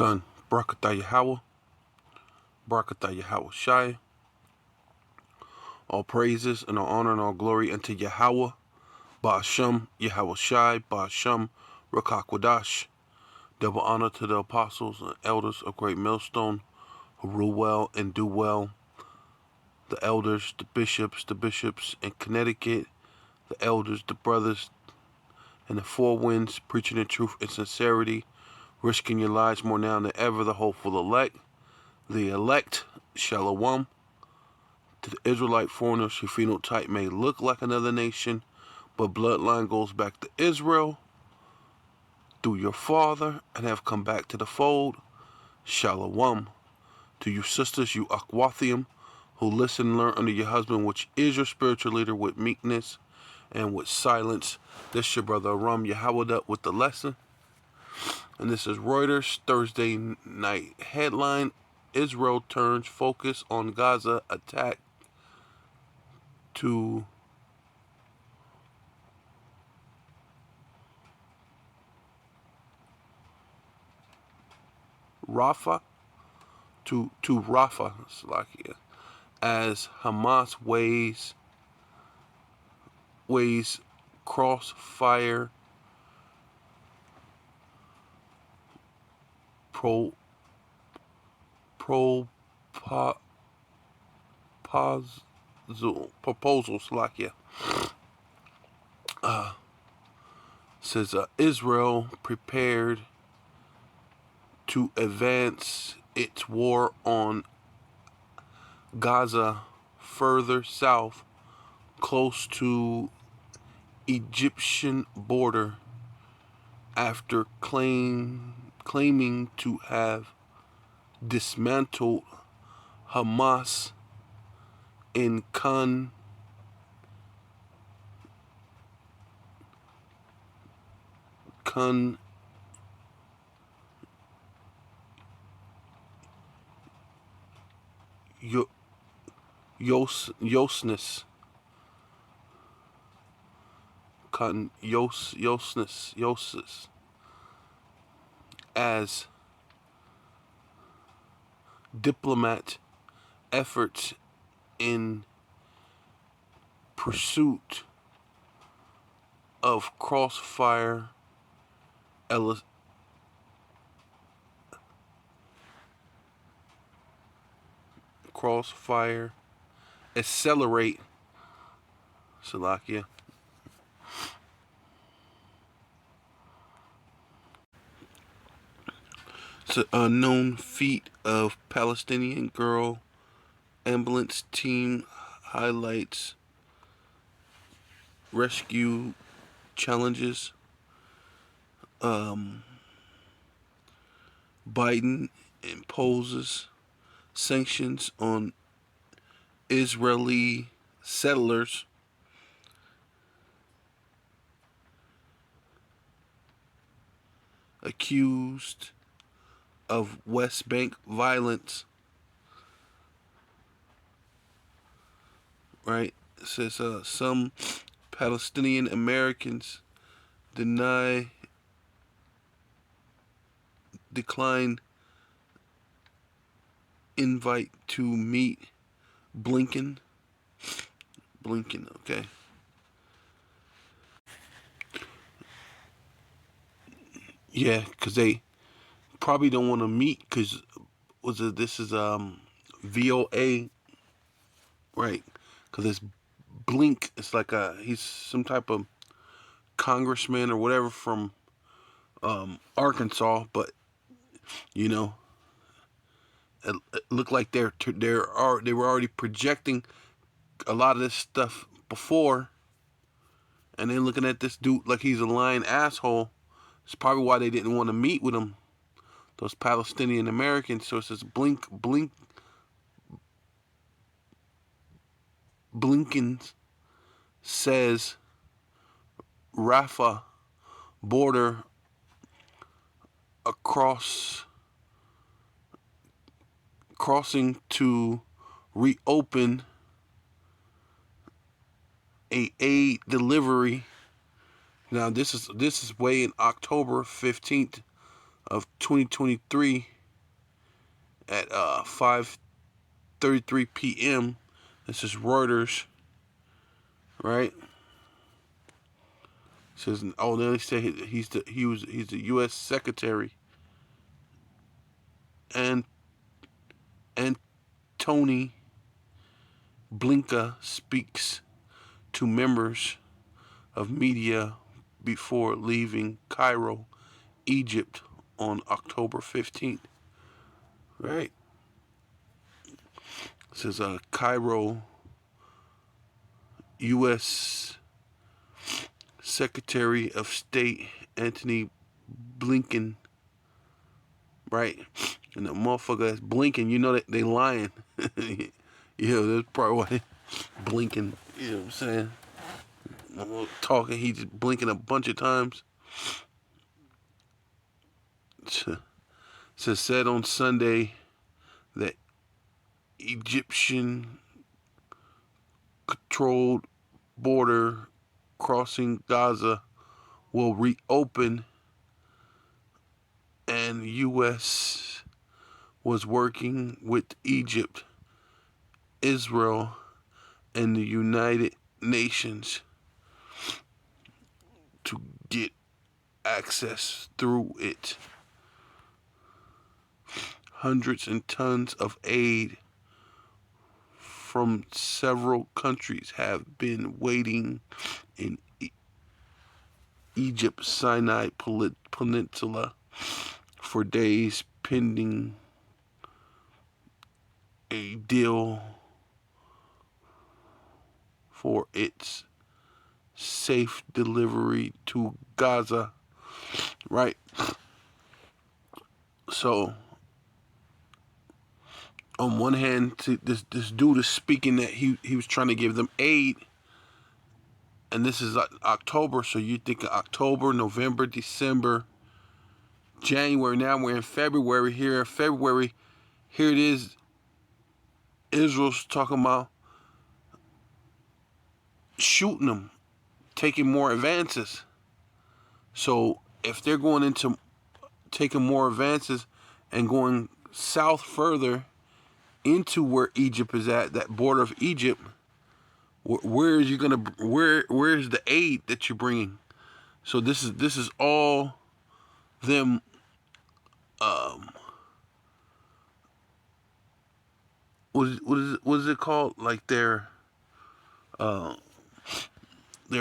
Khan, Barakatah Yahweh, Barakatah Yahweh Shai. All praises and all honor and all glory unto Yahweh, Ba'asham, Yahweh Shai, Ba'asham, Rakakwadash. Double honor to the apostles and elders of Great Millstone who rule well and do well. The elders, the bishops in Connecticut, the elders, the brothers, and the four winds, preaching the truth and sincerity, risking your lives more now than ever, the hopeful elect. The elect, Shalom. To the Israelite foreigners, your phenotype may look like another nation, but bloodline goes back to Israel through your father and have come back to the fold. Shalom. To you sisters, you Akwathium, who listen and learn under your husband, which is your spiritual leader, with meekness and with silence. This your brother Aram Yahweh with the lesson. And this is Reuters Thursday night headline: Israel turns focus on Gaza attack to Rafah, to Rafah, Slovakia, as Hamas weighs crossfire proposal, Slovakia. Says Israel prepared to advance its war on Gaza further south, close to Egyptian border, after claiming to have dismantled Hamas in Khan Yosnes, as diplomat efforts in pursuit of crossfire accelerate, Slovakia. It's an unknown feat of Palestinian girl ambulance team highlights rescue challenges. Biden imposes sanctions on Israeli settlers. Accused of West Bank violence. Right? It says some Palestinian Americans decline invite to meet Blinken. Okay. Yeah, because they probably don't want to meet because this is VOA, right? Because it's Blink. It's like he's some type of congressman or whatever from Arkansas, but you know, it looked like they were already projecting a lot of this stuff before, and then looking at this dude like he's a lying asshole. It's probably why they didn't want to meet with him, those Palestinian Americans. So it says Blinken says Rafah border crossing to reopen a aid delivery. Now this is way in October 15th, of 2023 at 5:33 p.m. This is Reuters, right? It says, oh, then they say he's the U.S. Secretary, and Tony Blinken speaks to members of media before leaving Cairo, Egypt on October 15th. Right? It says Cairo, U.S. Secretary of State Anthony Blinken. Right? And the motherfucker that's blinking, you know that they lying. Yeah, that's probably why they blinking. You know what I'm saying? I'm talking, he's just blinking a bunch of times. So said on Sunday that Egyptian controlled border crossing Gaza will reopen, and U.S. was working with Egypt, Israel, and the United Nations to get access through it. Hundreds of tons of aid from several countries have been waiting in Egypt's Sinai Peninsula for days pending a deal for its safe delivery to Gaza. Right? So, on one hand, this dude is speaking that he was trying to give them aid, and this is October, so you think of October, November, December, January. Now we're in February. Here in February, here it is. Israel's talking about shooting them, taking more advances. So if they're going into taking more advances and going south further into where Egypt is at, that border of Egypt, where is you gonna where's the aid that you're bringing? So this is all them what is it called? Like they're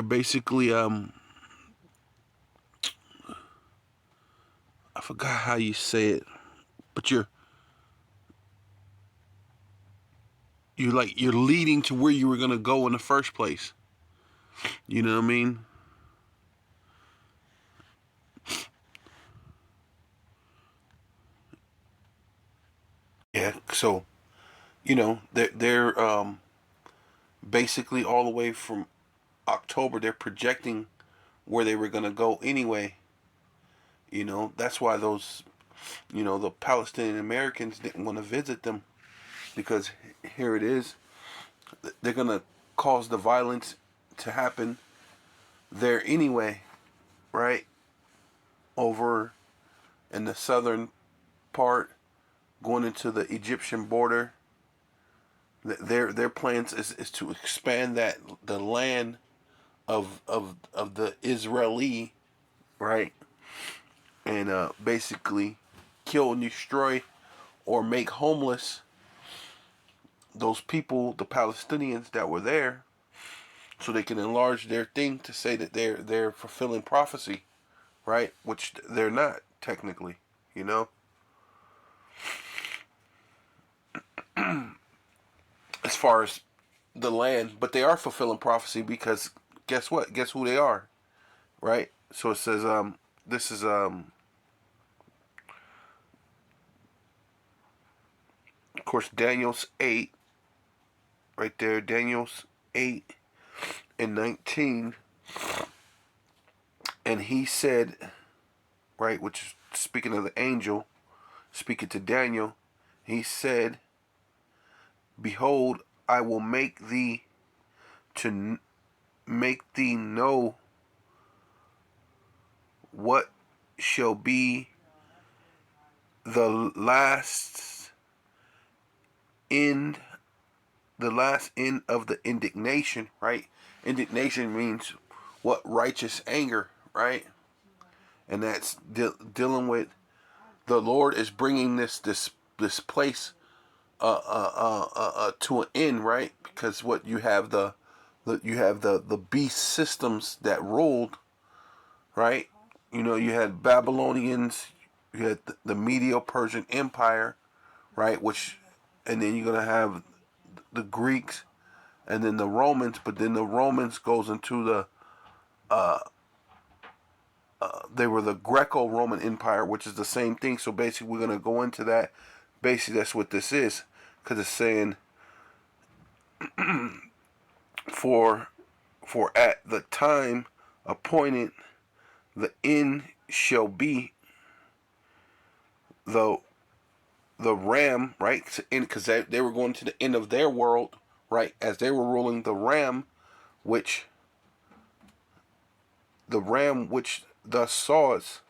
basically I forgot how you say it, but you're leading to where you were gonna go in the first place. You know what I mean? Yeah. So they're basically all the way from October. They're projecting where they were gonna go anyway. That's why those the Palestinian Americans didn't want to visit them, because here it is. They're gonna cause the violence to happen there anyway, right? Over in the southern part, going into the Egyptian border. Their plans is to expand the land of the Israeli, right, and basically kill and destroy or make homeless those people, the Palestinians that were there, so they can enlarge their thing to say that they're fulfilling prophecy, right? Which they're not technically, you know. As far as the land, but they are fulfilling prophecy, because guess what? Guess who they are, right? So it says this is of course Daniel's 8 right there, Daniel's 8 and 19, and he said, right, which is speaking of the angel speaking to Daniel, he said, behold, I will make thee to make thee know what shall be the last end, of the indignation, right? Indignation means what? Righteous anger, right? And that's dealing with the Lord is bringing this place to an end, right? Because what you have the beast systems that ruled, right? You know, you had Babylonians, you had the Medo-Persian Empire, right? And then you're gonna have the Greeks, and then the Romans. But then the Romans goes into they were the Greco-Roman Empire, which is the same thing. So basically, we're gonna go into that. Basically, that's what this is, because it's saying for at the time appointed, the end shall be the ram, right? Because they were going to the end of their world, right? As they were ruling, which the ram which thus saws,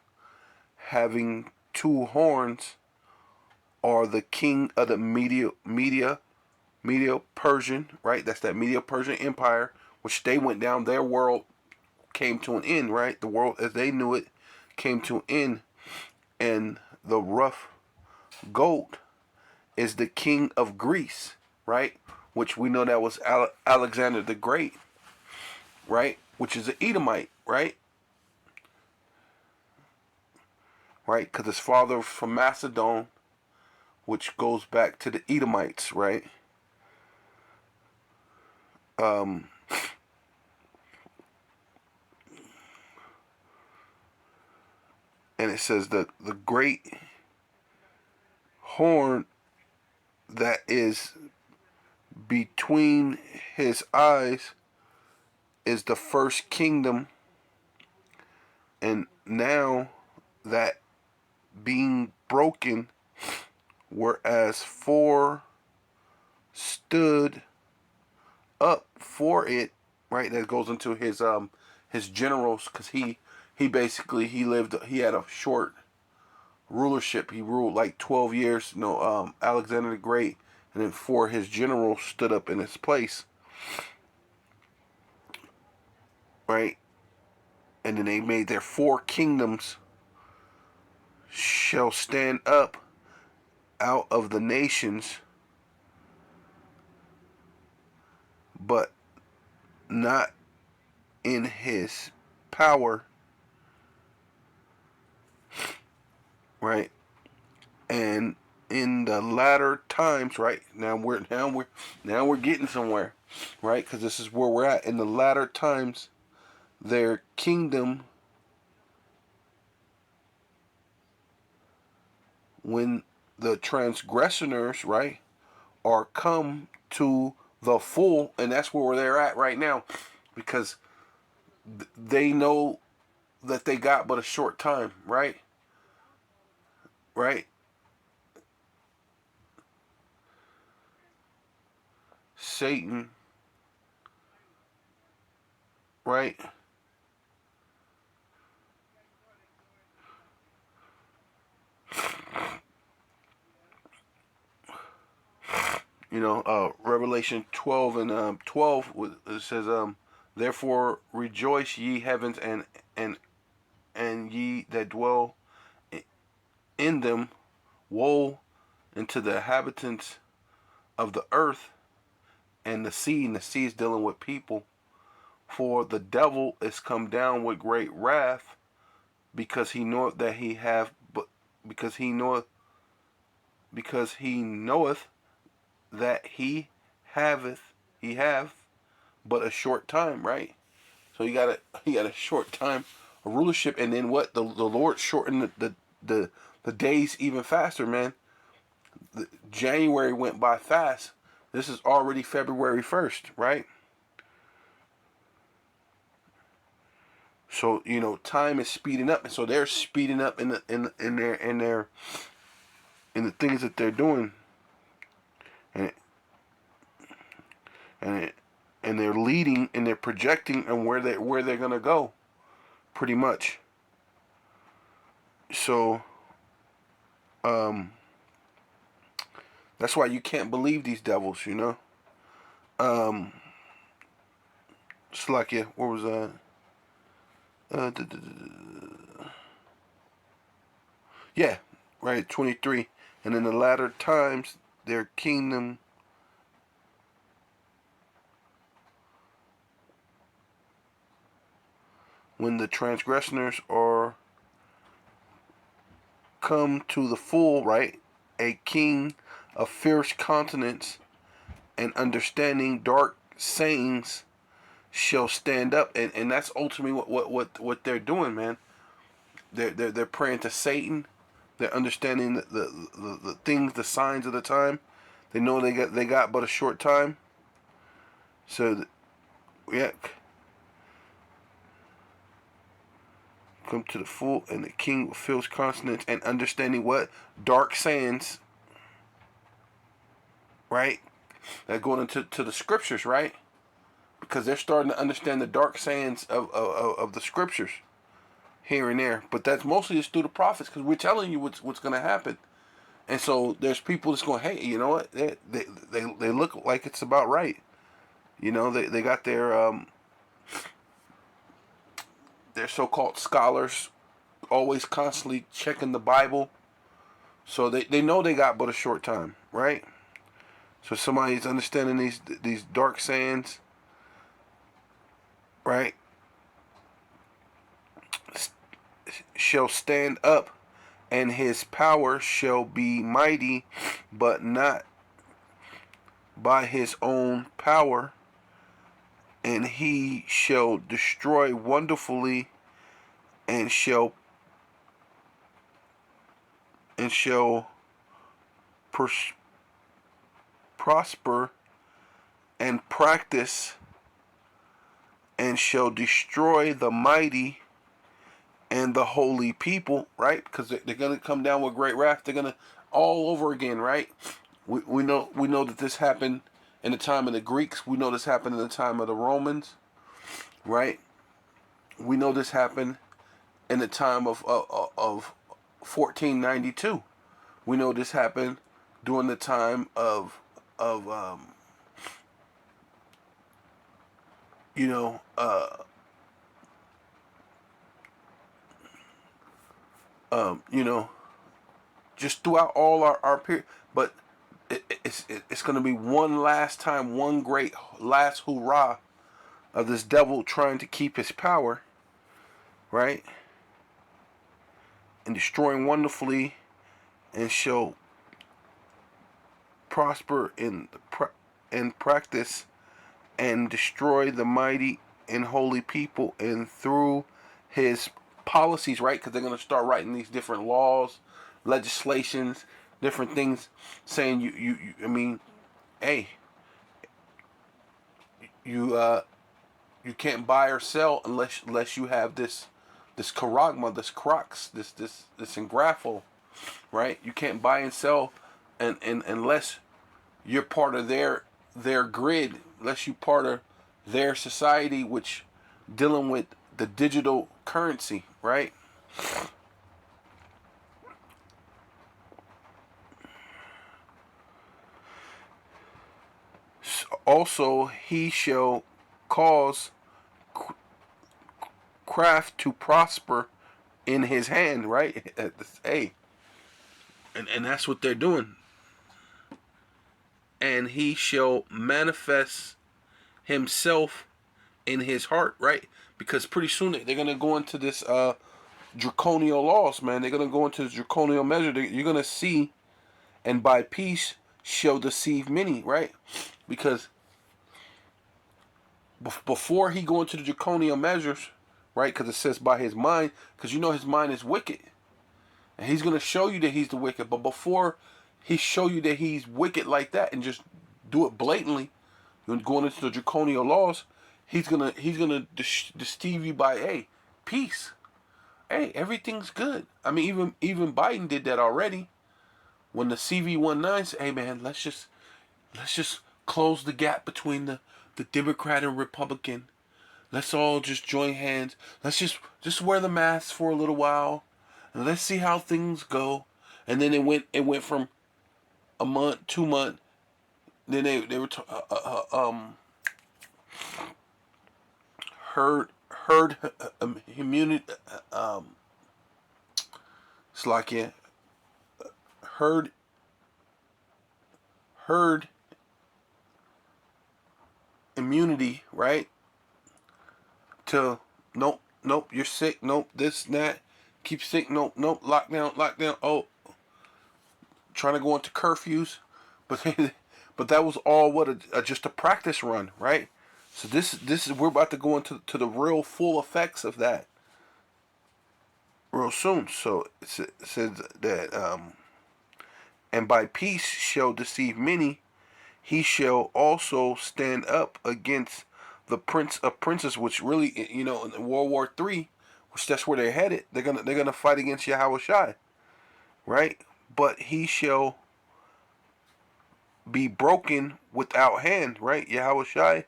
having two horns, are the king of the Medo-Persian, right? That's that Medo-Persian Empire, which they went down. Their world came to an end, right? The world as they knew it came to an end. And the rough goat is the king of Greece, right? Which we know that was Alexander the Great, right? Which is an Edomite, right? Right? Because his father was from Macedon, which goes back to the Edomites, right? And it says that the great horn that is between his eyes is the first kingdom, and now that being broken, whereas four stood up for it, right? That goes into his generals, because he basically he had a short rulership. He ruled like 12 years. Alexander the Great, and then four of his generals stood up in his place, right? And then they made their four kingdoms shall stand up out of the nations, but not in his power, right? And in the latter times, right? Now we're getting somewhere, right? Because this is where we're at. In the latter times, their kingdom, when the transgressors, right, are come to the full, and that's where they're at right now, because they know that they got but a short time, right? Right? Satan, right? Revelation 12 and 12, it says, therefore rejoice, ye heavens, and ye that dwell in them. Woe unto the inhabitants of the earth and the sea. And the sea is dealing with people. For the devil is come down with great wrath, because he knoweth that he have, but because he knoweth that he have but a short time, right? So he got a short time of rulership, and then what? The Lord shortened the days even faster, man. January went by fast. This is already February 1st, right? So time is speeding up, and so they're speeding up in the things that they're doing, and and and they're leading, and they're projecting, and where they're gonna go, pretty much. So Um, that's why you can't believe these devils, you know. Um, it's like, yeah, where was that? Uh, yeah, right, 23. And in the latter times, their kingdom when the transgressors are come to the full, right? A king of fierce countenance and understanding dark sayings shall stand up, and that's ultimately what they're doing, man. They're praying to Satan. They're understanding the things, the signs of the time. They know they got but a short time. So yeah, come to the full, and the king feels consonants and understanding what dark sayings, right? That going into the scriptures, right? Because they're starting to understand the dark sayings of the scriptures here and there. But that's mostly just through the prophets, because we're telling you what's going to happen. And so there's people that's going, hey, you know what? They look like it's about right. You know, they got their so-called scholars always constantly checking the Bible. So they know they got but a short time, right? So somebody's understanding these dark sayings, right? Shall stand up, and his power shall be mighty, but not by his own power, and he shall destroy wonderfully, and shall prosper and practice, and shall destroy the mighty and the holy people, right? Because they're going to come down with great wrath. They're going to all over again, right? We know that this happened in the time of the Greeks. We know this happened in the time of the Romans, right? We know this happened in the time of 1492. We know this happened during the time of you know you know, just throughout all our period. But it's going to be one last time, one great last hurrah of this devil trying to keep his power, right? And destroying wonderfully, and shall prosper in practice, and destroy the mighty and holy people, and through his policies, right? Because they're going to start writing these different laws, legislations, different things, saying you I mean, hey, you can't buy or sell unless you have this charagma, this crox, this engraffle, right? You can't buy and sell, and unless you're part of their grid, unless you're part of their society, which dealing with the digital currency, right? Also, he shall cause craft to prosper in his hand, right? Hey, and that's what they're doing. And he shall manifest himself in his heart, right? Because pretty soon they're gonna go into this draconian laws, man. They're gonna go into the draconian measure. You're gonna see, and by peace shall deceive many, right? Because before he go into the draconian measures, right? Because it says by his mind, because you know his mind is wicked, and he's gonna show you that he's the wicked. But before he show you that he's wicked like that, and just do it blatantly, going into the draconian laws, he's gonna deceive you by, hey, peace. Hey, everything's good. I mean, even Biden did that already. When the CV-19 said, hey man, let's just close the gap between the Democrat and Republican. Let's all just join hands. Let's just wear the masks for a little while, and let's see how things go. and then it went from a month, 2 month. Then they were herd immunity. It's like herd herd immunity, right? To nope, you're sick, nope, this and that, keep sick, nope, lockdown. Oh, trying to go into curfews, but but that was all just a practice run, right? So this is we're about to go into the real full effects of that real soon. So it says that and by peace shall deceive many, he shall also stand up against the prince of princes, which really, in World War III, which that's where they're headed. They're gonna fight against Yahweh Shai, right? But he shall be broken without hand, right? Yahweh Shai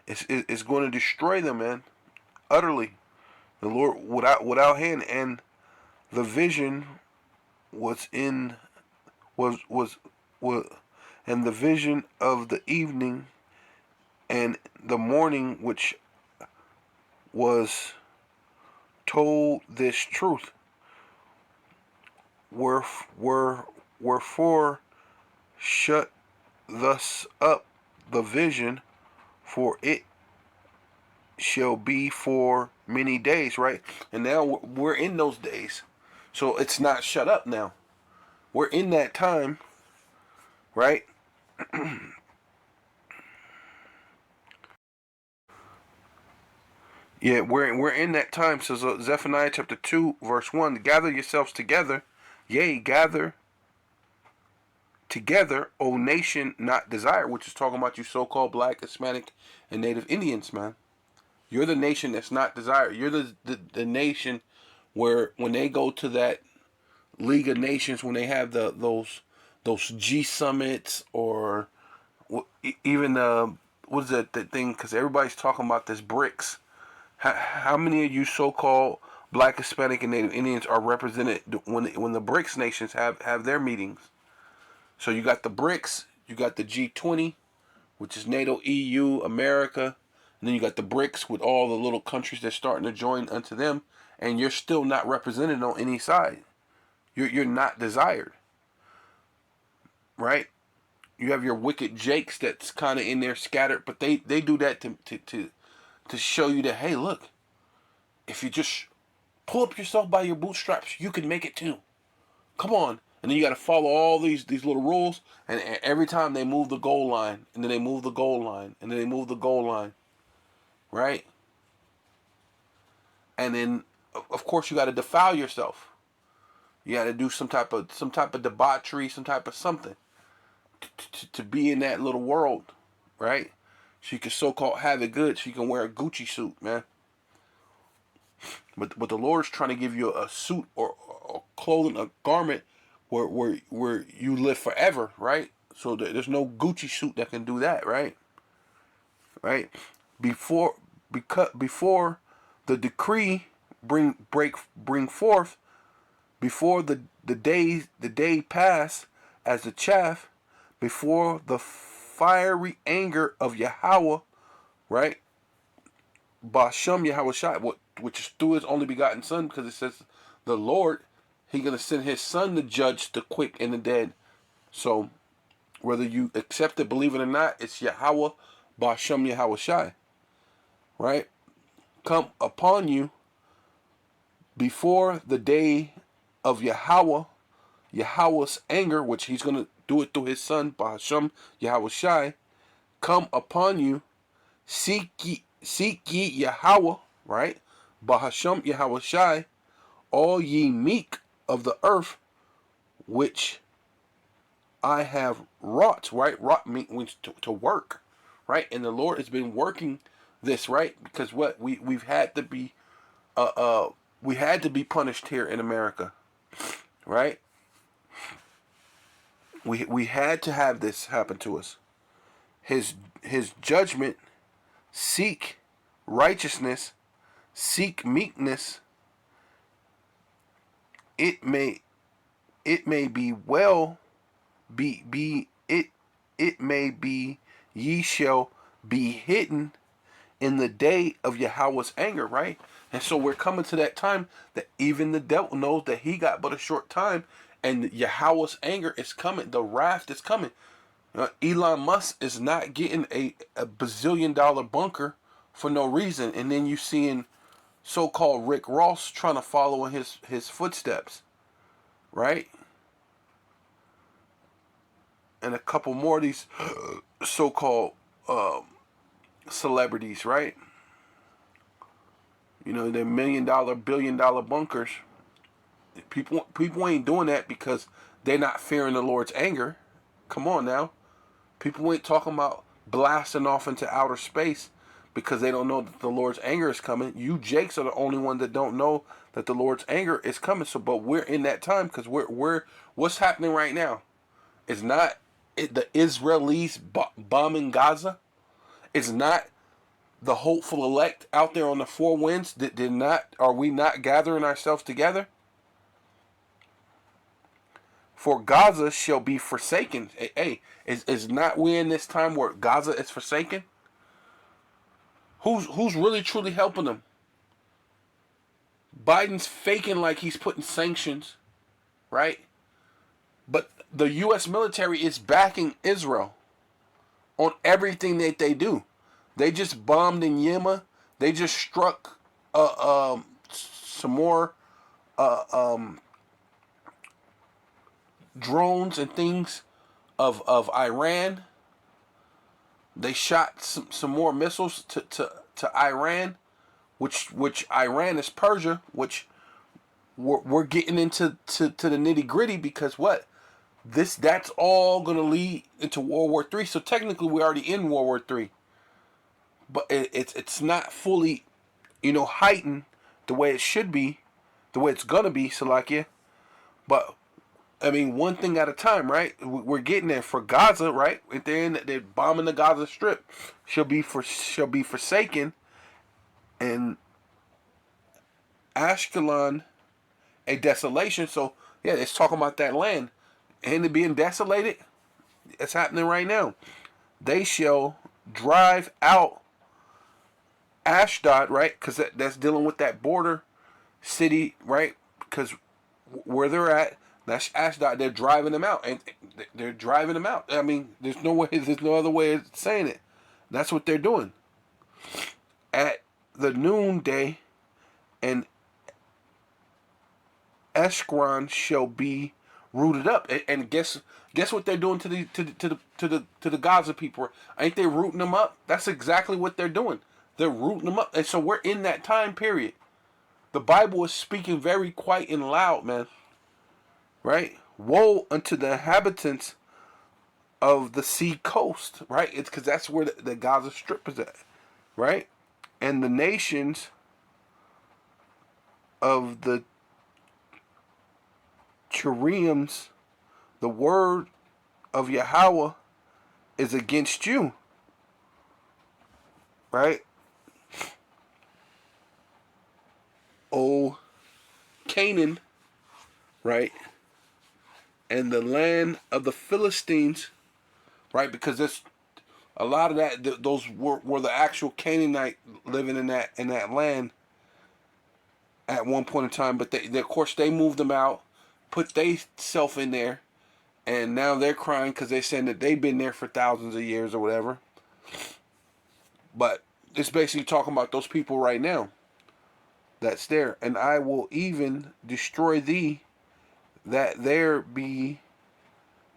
is going to destroy them, man, utterly. The Lord without hand, and the vision was in was and the vision of the evening and the morning which was told this truth. Wherefore shut thus up the vision, for it shall be for many days, right? And now we're in those days. So it's not shut up now. We're in that time, right? Yeah, we're in that time. So Zephaniah chapter 2, verse 1, gather yourselves together, yea, gather together, O nation not desired, which is talking about you so-called black, Hispanic, and Native Indians, man. You're the nation that's not desired. You're the nation where when they go to that League of Nations, when they have those G summits, or even what is that thing? Because everybody's talking about this BRICS. How many of you so-called black, Hispanic, and Native Indians are represented when the BRICS nations have their meetings? So you got the BRICS, you got the G20, which is NATO, EU, America, and then you got the BRICS with all the little countries that's starting to join unto them, and you're still not represented on any side. You're not desired, right? You have your wicked jakes that's kind of in there scattered, but they do that to show you that, hey, look, if you just pull up yourself by your bootstraps, you can make it too. Come on. And then you got to follow all these little rules, and every time they move the goal line, and then they move the goal line, and then they move the goal line, right? And then, of course, you got to defile yourself. You got to do some type of debauchery, some type of something to be in that little world, right? So you can so-called have it good. So you can wear a Gucci suit, man. But the Lord's trying to give you a suit or clothing, a garment where you live forever, right? So there's no Gucci suit that can do that, right? Right? Before the decree bring forth, before the day pass as the chaff, before the fiery anger of Yahweh, right? Bashem Yahweh Shai, which is through his only begotten Son, because it says the Lord, He's gonna send His Son to judge the quick and the dead. So whether you accept it, believe it or not, it's Yahweh Bashem Yahweh Shai, right? Come upon you before the day of Yahweh's anger, which He's gonna do it through His Son Bashem Yahweh Shai. Come upon you, seek ye Yahweh, right? Bahashem Yahweh Shai, all ye meek of the earth, which I have wrought, right? Wrought means to work, right? And the Lord has been working this, right? Because what we've had to be, we had to be punished here in America, right? We had to have this happen to us. His judgment, seek righteousness, seek meekness, it may it may be well be it may be ye shall be hidden in the day of Yahweh's anger, right? And so we're coming to that time that even the devil knows that he got but a short time, and Yahweh's anger is coming. The wrath is coming. Elon Musk is not getting a bazillion-dollar bunker for no reason, and then you seeing so-called Rick Ross trying to follow in his footsteps, right? And a couple more of these so-called celebrities, right? You know, they're $1 million, $1 billion bunkers. People ain't doing that because they're not fearing the Lord's anger. Come on now. People ain't talking about blasting off into outer space because they don't know that the Lord's anger is coming. You Jakes are the only one that don't know that the Lord's anger is coming. So, but we're in that time because we're what's happening right now is not the Israelis bombing Gaza. It's not the hopeful elect out there on the four winds that did not. Are we not gathering ourselves together? For Gaza shall be forsaken. Hey, is not we in this time where Gaza is forsaken? Who's really truly helping them? Biden's faking like he's putting sanctions, right? But the U.S. military is backing Israel on everything that they do. They just bombed in Yemen. They just struck some more drones and things of Iran. They shot some more missiles to Iran, which Iran is Persia, which we're getting into the nitty gritty because what? That's all gonna lead into World War III. So technically we're already in World War III. But it's not fully, heightened the way it should be, the way it's gonna be, Salakia. But I mean, one thing at a time, right? We're getting there for Gaza, right? If they're bombing the Gaza Strip, shall be forsaken, and Ashkelon a desolation. So yeah, it's talking about that land and it being desolated. It's happening right now. They shall drive out Ashdod, right? Because that's dealing with that border city, right? Because where they're at, that's Ashdod. They're driving them out, and they're driving them out. I mean, there's no other way of saying it. That's what they're doing. At the noonday, and Eshkron shall be rooted up. And guess what they're doing to the Gaza people? Ain't they rooting them up? That's exactly what they're doing. They're rooting them up. And so we're in that time period. The Bible is speaking very quiet and loud, man. Right? Woe unto the inhabitants of the sea coast, right? It's because that's where the Gaza Strip is at, right? And the nations of the Chereims, the word of Yahweh is against you, right? O Canaan, right? And the land of the Philistines, right? Because there's a lot of that. Those were the actual Canaanite living in that land at one point in time. But they of course they moved them out, put they self in there, and now they're crying because they're saying that they've been there for thousands of years or whatever. But it's basically talking about those people right now that's there. And I will even destroy thee, that there be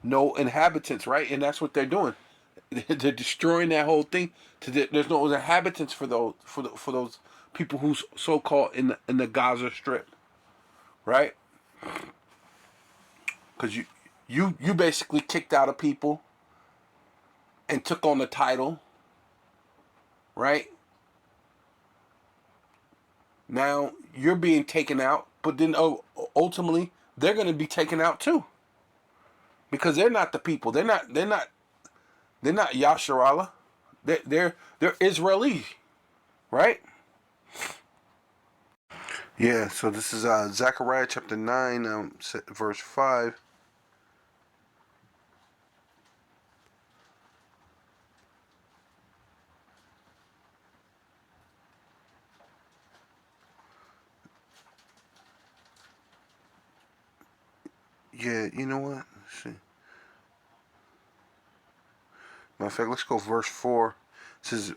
no inhabitants, right? And that's what they're doing. They're destroying that whole thing. There's no inhabitants for those people who's so called in the Gaza Strip, right? Because you basically kicked out of people and took on the title, right? Now you're being taken out, but then ultimately they're going to be taken out too, because they're not the people. They're not Yasharallah. They're Israeli, right? Yeah, so this is Zechariah chapter 9, verse 5. Yeah, you know what? Let's see. Matter of fact, let's go verse 4. It says,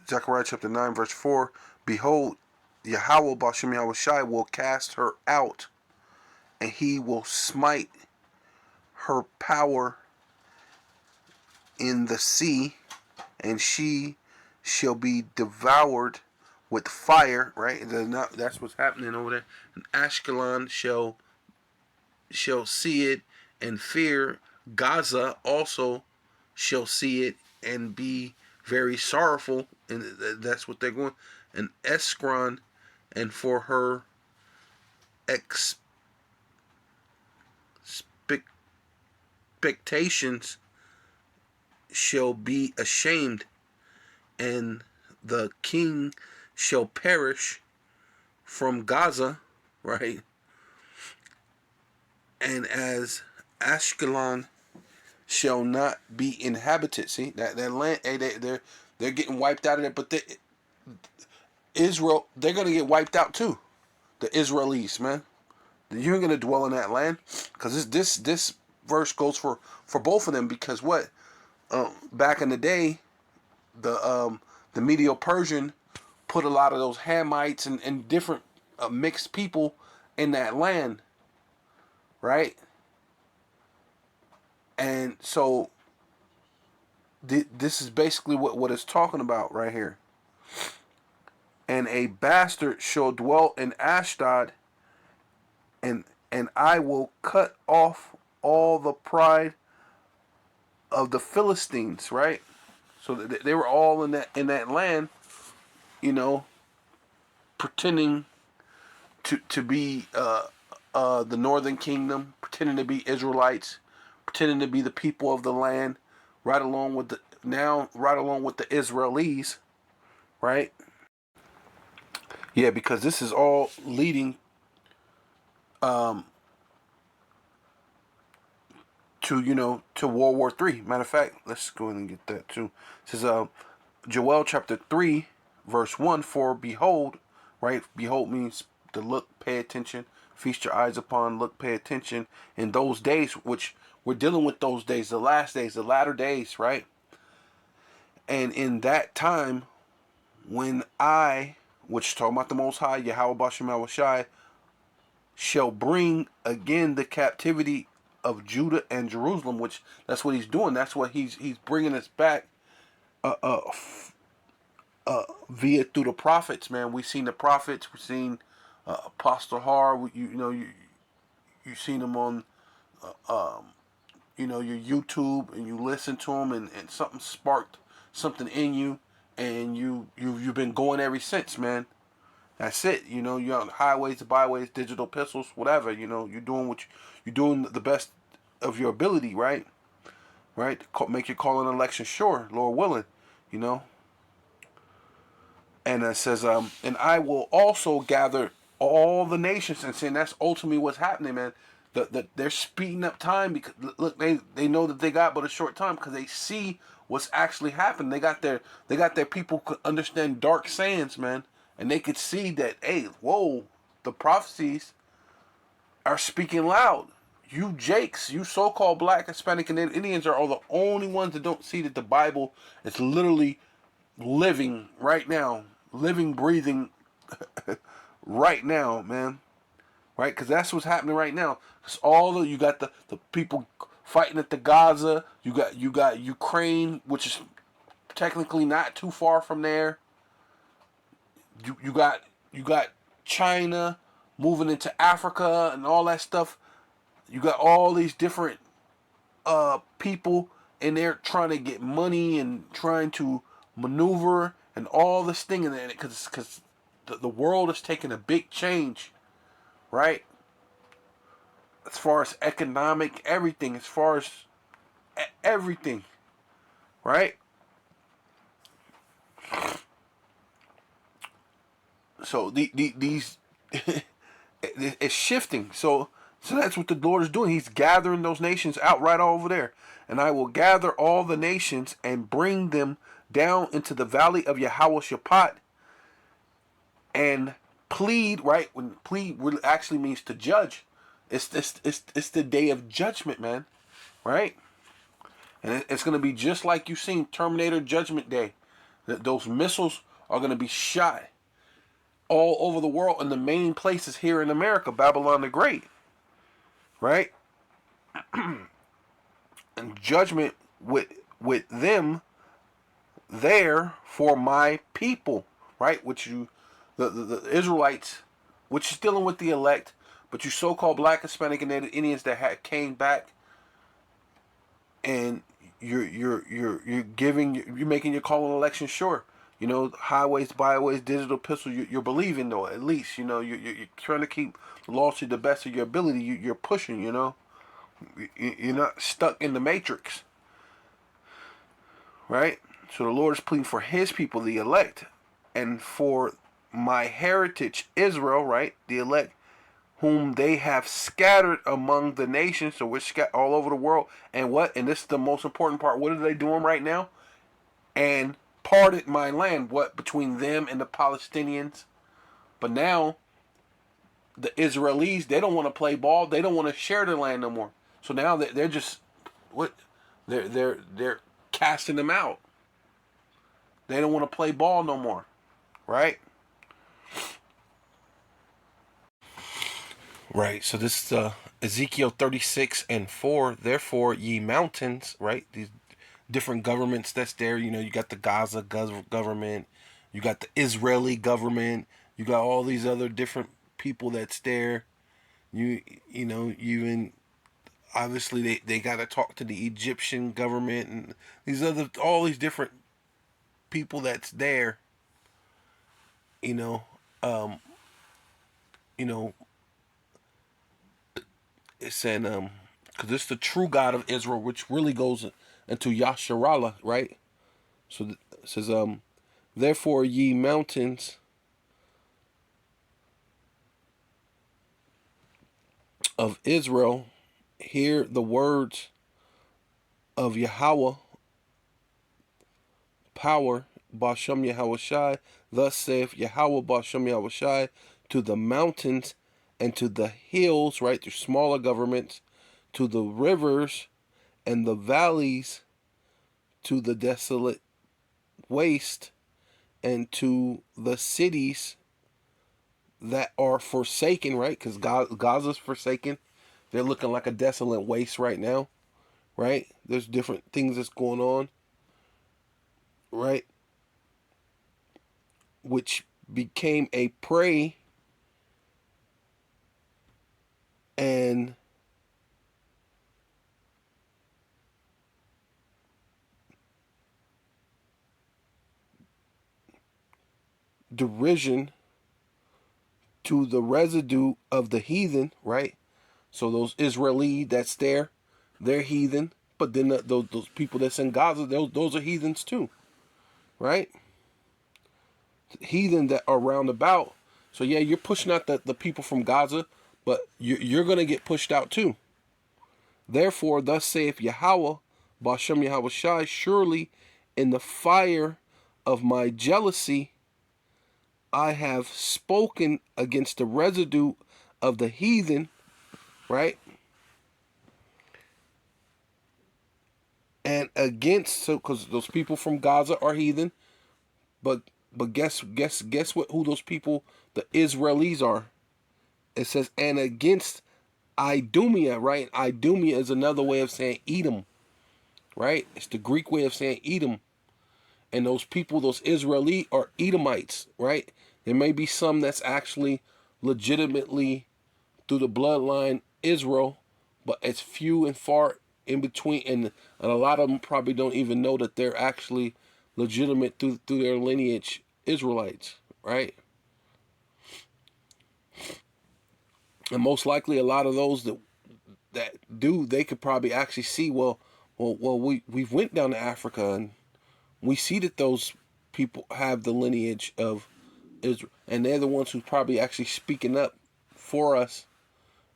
Zechariah chapter 9, verse 4. Behold, Yahweh Bashem Yahweh Shai will cast her out, and he will smite her power in the sea, and she shall be devoured with fire. Right? That's what's happening over there. And Ashkelon shall see it and fear. Gaza also shall see it and be very sorrowful, and that's what they're going. And Escron, and for her expectations shall be ashamed, and the king shall perish from Gaza, right? And as Ashkelon shall not be inhabited. See that land, they're getting wiped out of there. But Israel, they're gonna get wiped out too. The Israelis, man, you ain't gonna dwell in that land, because this verse goes for both of them. Because what, back in the day, the Medo-Persian put a lot of those Hamites and different mixed people in that land, right? And so this is basically what it's talking about right here. And a bastard shall dwell in Ashdod, and I will cut off all the pride of the Philistines, right? So they were all in that land, you know, pretending to be the northern kingdom, pretending to be Israelites, pretending to be the people of the land, right along with the Israelis, right? Yeah, because this is all leading um, to World War III. Matter of fact, let's go ahead and get that too. It says Joel chapter 3, verse 1. For behold, right? Behold means to look, pay attention, feast your eyes upon, look, pay attention. In those days, which we're dealing with, those days, the last days, the latter days, right? And in that time, when I, which talking about the Most High, Yahweh Bashem Yahweh Shai, shall bring again the captivity of Judah and Jerusalem, which that's what he's doing. That's what he's bringing us back uh, uh, via through the prophets, man. We've seen the prophets. We've seen Apostle Har. You've seen him on your YouTube, and you listen to him, and something sparked something in you, and you've been going ever since, man. That's it. You're on the highways, the byways, digital pistols, whatever. You're doing the best of your ability, right? Right. Make your call and election sure, Lord willing. You know. And it says, and I will also gather all the nations, and saying that's ultimately what's happening, man. They're speeding up time, because look, they know that they got but a short time, because they see what's actually happening. They got their people could understand dark sayings, man, and they could see that, hey, whoa, the prophecies are speaking loud. You Jakes, you so-called Black, Hispanic, and Indians are all the only ones that don't see that the Bible is literally living right now, living, breathing right now, man. Right? Because that's what's happening right now. Because you got the people fighting at the Gaza. You got Ukraine, which is technically not too far from there. You got China moving into Africa and all that stuff. You got all these different people, and they're trying to get money and trying to maneuver and all this thing in it, because the world is taking a big change, right? As far as economic, everything, as far as everything, right? So these it's shifting. So that's what the Lord is doing. He's gathering those nations out right over there. And I will gather all the nations and bring them down into the valley of Yahweh Shaphat and plead, right? When plead really actually means to judge. It's the day of judgment, man. Right? And it's going to be just like you've seen Terminator Judgment Day. That those missiles are going to be shot all over the world, and the main places here in America, Babylon the Great. Right? And judgment with them there for my people, right? Which you, the Israelites, which is dealing with the elect, but you so-called Black, Hispanic, and Native Indians that came back, and you're making your call on election sure. You know, highways, byways, digital pistol. You're believing though. At least you know you're trying to keep the laws to the best of your ability. You're pushing. You know, you're not stuck in the matrix, right? So the Lord is pleading for His people, the elect, and for my heritage, Israel, right? The elect, whom they have scattered among the nations. So we're scattered all over the world. And what? And this is the most important part. What are they doing right now? And parted my land. What? Between them and the Palestinians. But now, the Israelis, they don't want to play ball. They don't want to share their land no more. So now they're just what? They're casting them out. They don't want to play ball no more, right? Right. So this is Ezekiel 36:4. Therefore, ye mountains, right? These different governments that's there. You know, you got the Gaza government, you got the Israeli government, you got all these other different people that's there. You know, even obviously they got to talk to the Egyptian government and all these different people that's there. You know, um, you know, it's saying because it's the true God of Israel, which really goes into Yasharallah, right? So it says therefore ye mountains of Israel, hear the words of Yahweh, power, Bashem Yahweh Shai. Thus saith Yahweh Bashem Yahweh Shai to the mountains and to the hills, right? To smaller governments, to the rivers and the valleys, to the desolate waste, and to the cities that are forsaken, right? Because Gaza's forsaken. They're looking like a desolate waste right now, right? There's different things that's going on, right? Which became a prey and derision to the residue of the heathen, right? So those Israeli that's there, they're heathen. But then those people that's in Gaza, those are heathens too, right? Heathen that are round about. So yeah, you're pushing out the people from Gaza, but you're going to get pushed out too. Therefore, thus saith Yahweh, Bashem Yahweh Shai, surely in the fire of my jealousy I have spoken against the residue of the heathen, right? And against, so because those people from Gaza are heathen, but guess what? Who those people, the Israelis, are? It says, and against Idumea, right? Idumea is another way of saying Edom, right? It's the Greek way of saying Edom. And those people, those Israeli, are Edomites, right? There may be some that's actually legitimately through the bloodline Israel, but it's few and far in between, and a lot of them probably don't even know that they're actually legitimate through their lineage Israelites, right? And most likely, a lot of those that do, they could probably actually see, we went down to Africa and we see that those people have the lineage of Israel, and they're the ones who's probably actually speaking up for us.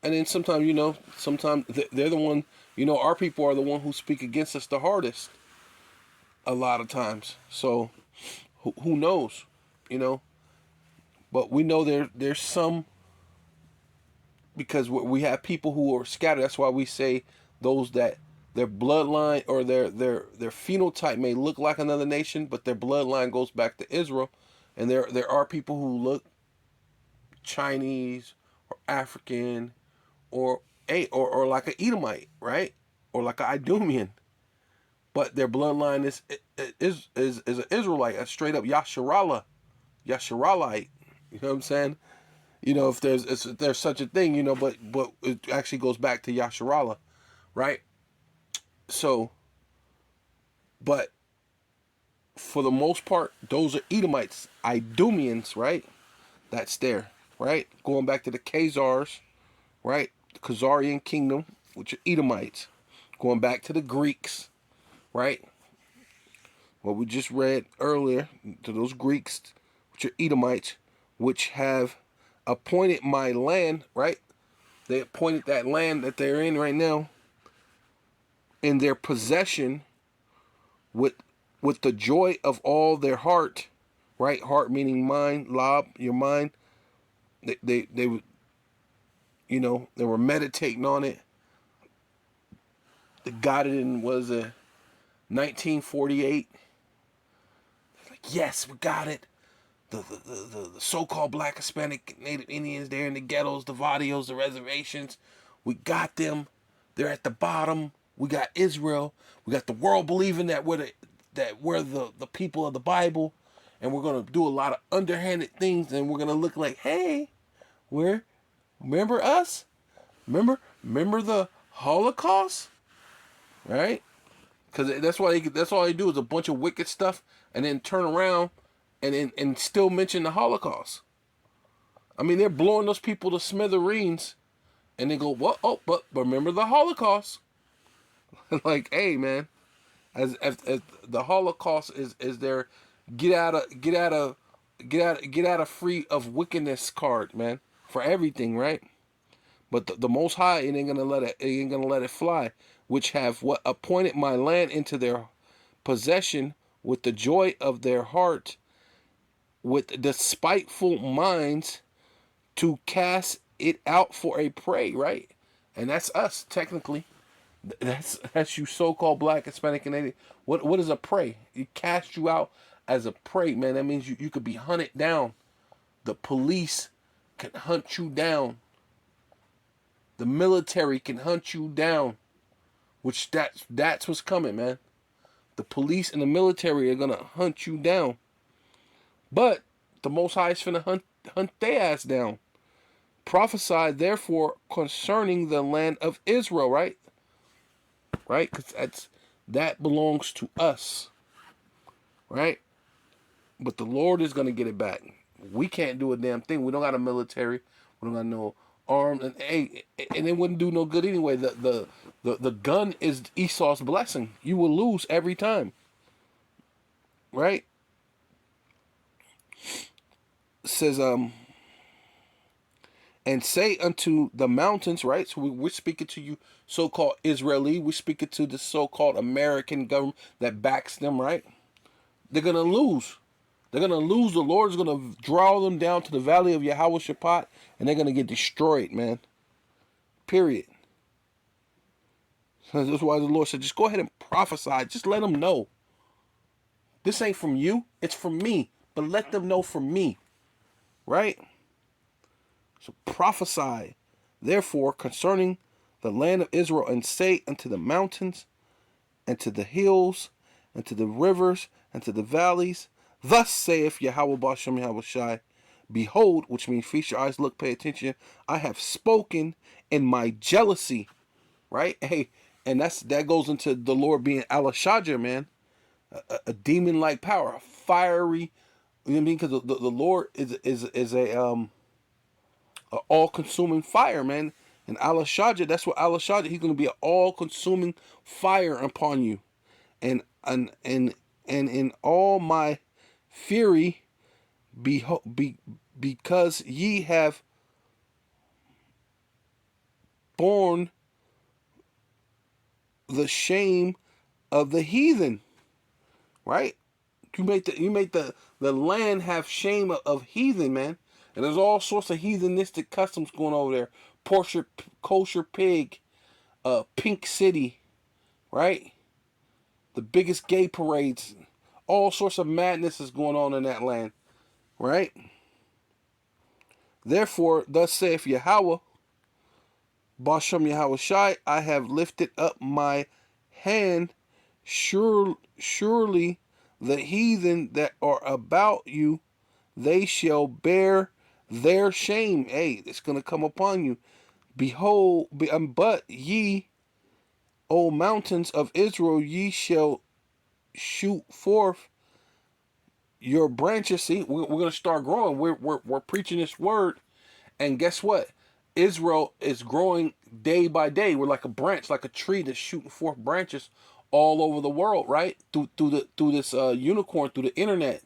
And then sometimes, sometimes they're the one, our people are the one who speak against us the hardest a lot of times. So who knows, you know? But we know there's some, because we have people who are scattered. That's why we say those that their bloodline or their phenotype may look like another nation, but their bloodline goes back to Israel. And there are people who look Chinese or African or like an Edomite, right? Or like an Idumean, but their bloodline is an Israelite, a straight up Yasharalite. You know what I'm saying? If there's such a thing, but it actually goes back to Yasharallah, right? So, but for the most part, those are Edomites, Idumeans, right? That's there, right? Going back to the Khazars, right? The Khazarian kingdom, which are Edomites. Going back to the Greeks, right? What we just read earlier, to those Greeks, which are Edomites, which have appointed my land, right? They appointed that land that they're in right now in their possession with the joy of all their heart, right? Heart meaning mind, lob, your mind. They they were meditating on it. They got it in, was it 1948? Like, yes, we got it. The so-called Black, Hispanic, Native Indians, they're in the ghettos, the barrios, the reservations. We got them. They're at the bottom. We got Israel. We got the world believing that we're the people of the Bible, and we're gonna do a lot of underhanded things, and we're gonna look like, hey, remember us? Remember the Holocaust, right? Because that's all they do is a bunch of wicked stuff, and then turn around and still mention the Holocaust. I mean, they're blowing those people to smithereens, and they go, "What? Oh, but remember the Holocaust?" Like, hey, man, as the Holocaust is their get out of free of wickedness card, man, for everything, right? But the Most High ain't gonna let it fly, which have what appointed my land into their possession with the joy of their heart, with despiteful minds, to cast it out for a prey, right? And that's us, technically. That's you so-called Black, Hispanic, and Native. What is a prey? It casts you out as a prey, man. That means you could be hunted down. The police can hunt you down. The military can hunt you down. Which that's what's coming, man. The police and the military are gonna hunt you down. But the Most High is finna hunt their ass down. Prophesy therefore concerning the land of Israel, right? Right? Because that belongs to us, right? But the Lord is gonna get it back. We can't do a damn thing. We don't got a military. We don't got no armed, and it wouldn't do no good anyway. The gun is Esau's blessing. You will lose every time, right? It says and say unto the mountains, right? So we're speaking to you, so-called Israeli. We're speaking to the so-called American government that backs them, right? They're gonna lose. They're gonna lose. The Lord's gonna draw them down to the valley of Yahweh Shaphat, and they're gonna get destroyed, man. Period. So that's why the Lord said, just go ahead and prophesy. Just let them know. This ain't from you. It's from me. But let them know from me. Right? So prophesy, therefore, concerning the land of Israel, and say unto the mountains, and to the hills, and to the rivers, and to the valleys, thus saith Yahweh Bashem Yahweh Shai, behold, which means feast your eyes, look, pay attention, I have spoken in my jealousy, right? Hey, and that goes into the Lord being Alashaja, man, a demon-like power, a fiery, you know what I mean? Because the Lord is a all-consuming fire, man. And Alashaja, that's what Alashaja, he's going to be an all-consuming fire upon you. And in all my fury, because ye have borne the shame of the heathen, right? You make the land have shame of heathen, man. And there's all sorts of heathenistic customs going over there. Kosher pig, pink city, right? The biggest gay parades, all sorts of madness is going on in that land, right? Therefore, thus saith Yahweh, Bashem Yahweh Shai, I have lifted up my hand. Surely the heathen that are about you, they shall bear their shame. Hey, it's going to come upon you. Behold, but ye, O mountains of Israel, ye shall shoot forth your branches. See, we're going to start growing. We're preaching this word. And guess what? Israel is growing day by day. We're like a branch, like a tree that's shooting forth branches all over the world, right? Through this unicorn, through the internet,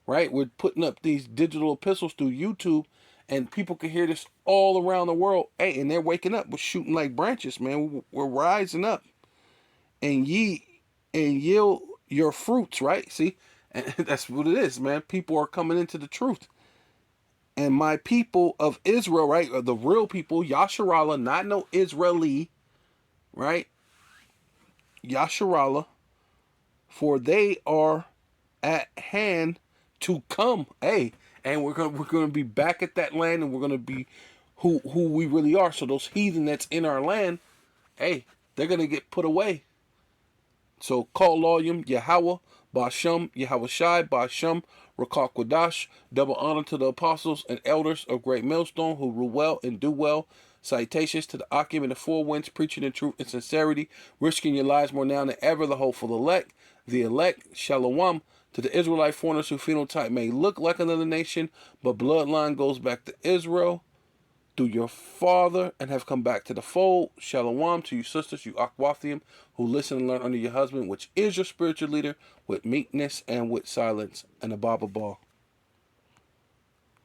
right? We're putting up these digital epistles through YouTube, and people can hear this all around the world. Hey, and they're waking up. We're shooting like branches, man. We're rising up, and yield your fruits, right? See, and that's what it is, man. People are coming into the truth. And my people of Israel, right, or the real people, Yasharallah, not no Israeli, right? Yasharallah, for they are at hand to come. Hey, and we're gonna be back at that land, and we're gonna be who we really are. So those heathen that's in our land, hey, they're gonna get put away. So call Loyum Yahweh, Bashem, Yahweh Shai, Bashem, Rakak Kwadash, double honor to the apostles and elders of Great Millstone who rule well and do well. Salutations to the Akim and the four winds, preaching in truth and sincerity, risking your lives more now than ever, the hopeful elect, Shalom, to the Israelite foreigners whose phenotype may look like another nation, but bloodline goes back to Israel through your father and have come back to the fold. Shalom to you sisters, you Akwathium, who listen and learn under your husband, which is your spiritual leader, with meekness and with silence. And a Baba Ball.